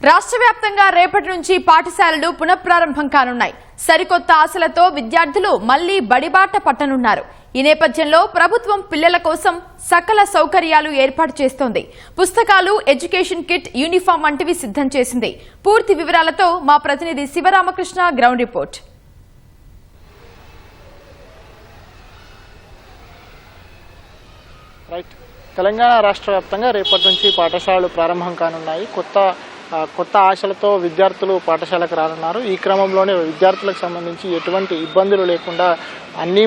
రాష్ట్ర వ్యాప్తంగా రేపటి నుంచి పాఠశాలలు పునఃప్రారంభం కానున్నాయి. సరికొత్త ఆశలతో విద్యార్థులు మళ్లీ బడిబాట పట్టనున్నారు. ఈ నేపథ్యంలో ప్రభుత్వం పిల్లల కోసం సకల సౌకర్యాలు ఏర్పాటు చేస్తోంది. పుస్తకాలు, ఎడ్యుకేషన్ కిట్, యూనిఫామ్ వంటివి సిద్ధం చేసింది. పూర్తి వివరాలతో మా ప్రతినిధి శివరామకృష్ణ గ్రౌండ్ రిపోర్ట్. తెలంగాణ రాష్ట్ర వ్యాప్తంగా రేపటి నుంచి పాఠశాలలు ప్రారంభం కానున్నాయి. కొత్త ఆశలతో విద్యార్థులు పాఠశాలకు రానున్నారు. ఈ క్రమంలోనే విద్యార్థులకు సంబంధించి ఎటువంటి ఇబ్బందులు లేకుండా అన్ని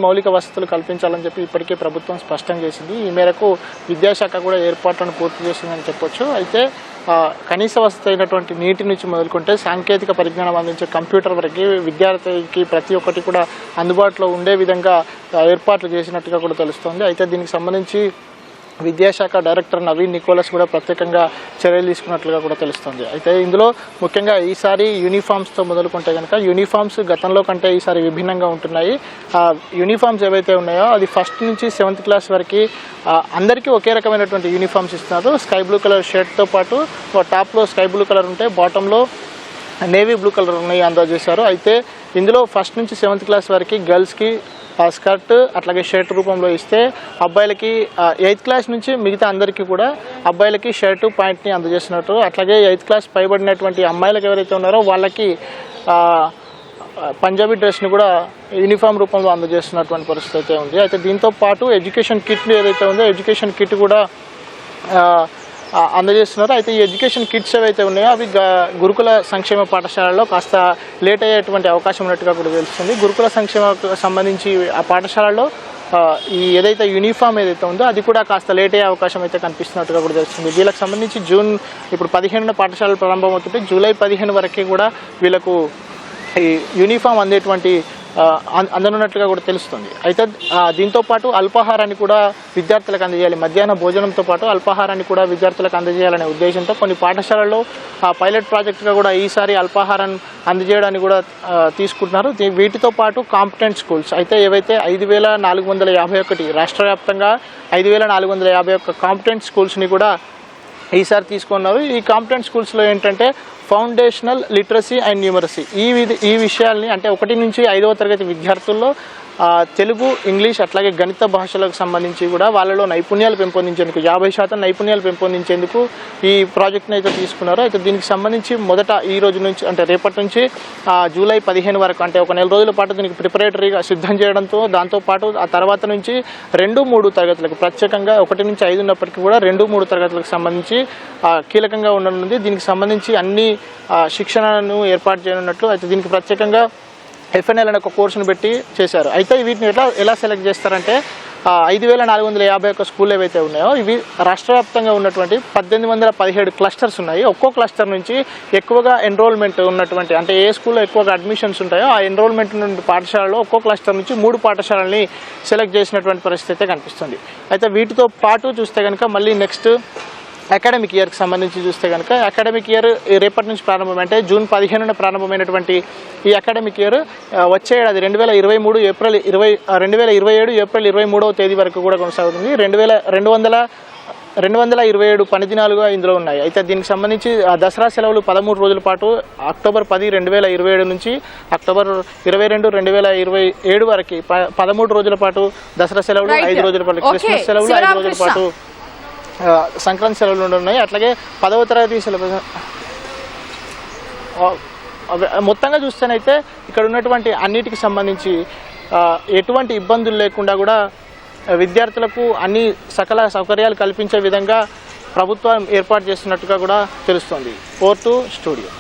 మౌలిక వసతులు కల్పించాలని చెప్పి ఇప్పటికే ప్రభుత్వం స్పష్టం చేసింది. ఈ మేరకు విద్యాశాఖ కూడా ఏర్పాట్లను పూర్తి చేసిందని చెప్పొచ్చు. అయితే కనీస వసతి అయినటువంటి నీటి నుంచి మొదలుకుంటే సాంకేతిక పరిజ్ఞానం అందించే కంప్యూటర్ వరకు విద్యార్థికి ప్రతి ఒక్కటి కూడా అందుబాటులో ఉండే విధంగా ఏర్పాట్లు చేసినట్టుగా కూడా తెలుస్తోంది. అయితే దీనికి సంబంధించి విద్యాశాఖ డైరెక్టర్ నవీన్ నికోలస్ కూడా ప్రత్యేకంగా చర్యలు తీసుకున్నట్లుగా కూడా తెలుస్తుంది. అయితే ఇందులో ముఖ్యంగా ఈసారి యూనిఫామ్స్తో మొదలుకుంటే కనుక యూనిఫామ్స్ గతంలో కంటే ఈసారి విభిన్నంగా ఉంటున్నాయి. యూనిఫామ్స్ ఏవైతే ఉన్నాయో అది ఫస్ట్ నుంచి 7th క్లాస్ వరకు అందరికీ ఒకే రకమైనటువంటి యూనిఫామ్స్ ఇస్తున్నారు. స్కై బ్లూ కలర్ షర్ట్తో పాటు టాప్లో స్కై బ్లూ కలర్ ఉంటే బాటంలో నేవీ బ్లూ కలర్ ఉన్నాయి అందజేశారు. అయితే ఇందులో ఫస్ట్ నుంచి 7th క్లాస్ వరకు గర్ల్స్కి స్కర్ట్ అట్లాగే షర్ట్ రూపంలో ఇస్తే అబ్బాయిలకి 8th క్లాస్ నుంచి మిగతా అందరికీ కూడా అబ్బాయిలకి షర్టు ప్యాంట్ని అందజేస్తున్నట్టు, అట్లాగే 8th క్లాస్ పైబడినటువంటి అమ్మాయిలకు ఎవరైతే ఉన్నారో వాళ్ళకి పంజాబీ డ్రెస్ని కూడా యూనిఫామ్ రూపంలో అందజేస్తున్నటువంటి పరిస్థితి అయితే ఉంది. అయితే దీంతో పాటు ఎడ్యుకేషన్ కిట్లు ఏదైతే ఉందో ఎడ్యుకేషన్ కిట్ కూడా అందజేస్తున్నారు. అయితే ఈ ఎడ్యుకేషన్ కిట్స్ ఏవైతే ఉన్నాయో అవి గురుకుల సంక్షేమ పాఠశాలలో కాస్త లేట్ అయ్యేటువంటి అవకాశం ఉన్నట్టుగా కూడా తెలుస్తుంది. గురుకుల సంక్షేమకు సంబంధించి ఆ పాఠశాలలో ఈ ఏదైతే యూనిఫామ్ ఏదైతే ఉందో అది కూడా కాస్త లేట్ అయ్యే అవకాశం అయితే కనిపిస్తున్నట్టుగా కూడా తెలుస్తుంది. వీళ్ళకి సంబంధించి ఇప్పుడు 15న పాఠశాలలు ప్రారంభమవుతుంటే జూలై 15 వరకు కూడా వీళ్ళకు ఈ యూనిఫామ్ అందనున్నట్లుగా కూడా తెలుస్తుంది. అయితే దీంతోపాటు అల్పాహారాన్ని కూడా విద్యార్థులకు అందజేయాలి. మధ్యాహ్న భోజనంతో పాటు అల్పాహారాన్ని కూడా విద్యార్థులకు అందజేయాలనే ఉద్దేశంతో కొన్ని పాఠశాలల్లో పైలట్ ప్రాజెక్టుగా కూడా ఈసారి అల్పాహారం అందజేయడానికి కూడా తీసుకుంటున్నారు. వీటితో పాటు కాంపిటెంట్ స్కూల్స్ అయితే ఏవైతే 5451 రాష్ట్ర వ్యాప్తంగా 5451 కాంపిటెంట్ స్కూల్స్ని కూడా ఈసారి తీసుకున్నారు. ఈ కాంపిటెంట్ స్కూల్స్లో ఏంటంటే ఫౌండేషనల్ లిటరసీ అండ్ న్యూమరసీ ఈ విషయాల్ని అంటే 1 నుంచి 5వ తరగతి విద్యార్థుల్లో తెలుగు, ఇంగ్లీష్ అట్లాగే గణిత భాషలకు సంబంధించి కూడా వాళ్ళలో నైపుణ్యాలు పెంపొందించేందుకు 50% నైపుణ్యాలు పెంపొందించేందుకు ఈ ప్రాజెక్ట్ని అయితే తీసుకున్నారు. అయితే దీనికి సంబంధించి మొదట ఈ రోజు నుంచి అంటే రేపటి నుంచి జూలై 15 వరకు అంటే ఒక నెల రోజుల పాటు దీనికి ప్రిపరేటరీగా సిద్ధం చేయడంతో దాంతోపాటు ఆ తర్వాత నుంచి 2-3 తరగతులకు ప్రత్యేకంగా 1 నుంచి 5 ఉన్నప్పటికీ కూడా 2-3 తరగతులకు సంబంధించి కీలకంగా ఉండనుంది. దీనికి సంబంధించి అన్ని శిక్షణను ఏర్పాటు చేయనున్నట్లు అయితే దీనికి ప్రత్యేకంగా FNL అనే ఒక కోర్సును పెట్టి చేశారు. అయితే వీటిని ఎలా సెలెక్ట్ చేస్తారంటే 5451 స్కూల్ ఏవైతే ఉన్నాయో ఇవి రాష్ట్ర వ్యాప్తంగా ఉన్నటువంటి 1817 క్లస్టర్స్ ఉన్నాయి. ఒక్కో క్లస్టర్ నుంచి ఎక్కువగా ఎన్రోల్మెంట్ ఉన్నటువంటి అంటే ఏ స్కూల్లో ఎక్కువగా అడ్మిషన్స్ ఉంటాయో ఆ ఎన్రోల్మెంట్ నుండి పాఠశాలలో ఒక్కో క్లస్టర్ నుంచి 3 పాఠశాలని సెలెక్ట్ చేసినటువంటి పరిస్థితి అయితే కనిపిస్తుంది. అయితే వీటితో పాటు చూస్తే కనుక మళ్ళీ నెక్స్ట్ అకాడమిక్ ఇయర్కి సంబంధించి చూస్తే కనుక అకాడమిక్ ఇయర్ రేపటి నుంచి ప్రారంభం అంటే జూన్ 15న ప్రారంభమైనటువంటి ఈ అకాడమిక్ ఇయర్ వచ్చే ఏడాది 2027 ఏప్రిల్ 23వ తేదీ వరకు కూడా కొనసాగుతుంది. 227 పని దినాలుగా ఇందులో ఉన్నాయి. అయితే దీనికి సంబంధించి దసరా సెలవులు 13 రోజుల పాటు అక్టోబర్ 10, 2027 నుంచి అక్టోబర్ 22, 2027 వరకు 13 రోజుల పాటు దసరా సెలవులు, 5 రోజుల పాటు క్రిస్మస్ సెలవులు, 5 రోజుల పాటు సంక్రాంతి సెలవులు ఉన్నాయి. అట్లాగే 10వ తరగతి సెలవు మొత్తంగా చూస్తేనైతే ఇక్కడ ఉన్నటువంటి అన్నిటికి సంబంధించి ఎటువంటి ఇబ్బందులు లేకుండా కూడా విద్యార్థులకు అన్ని సకల సౌకర్యాలు కల్పించే విధంగా ప్రభుత్వం ఏర్పాటు చేస్తున్నట్టుగా కూడా తెలుస్తోంది. 4 to స్టూడియో.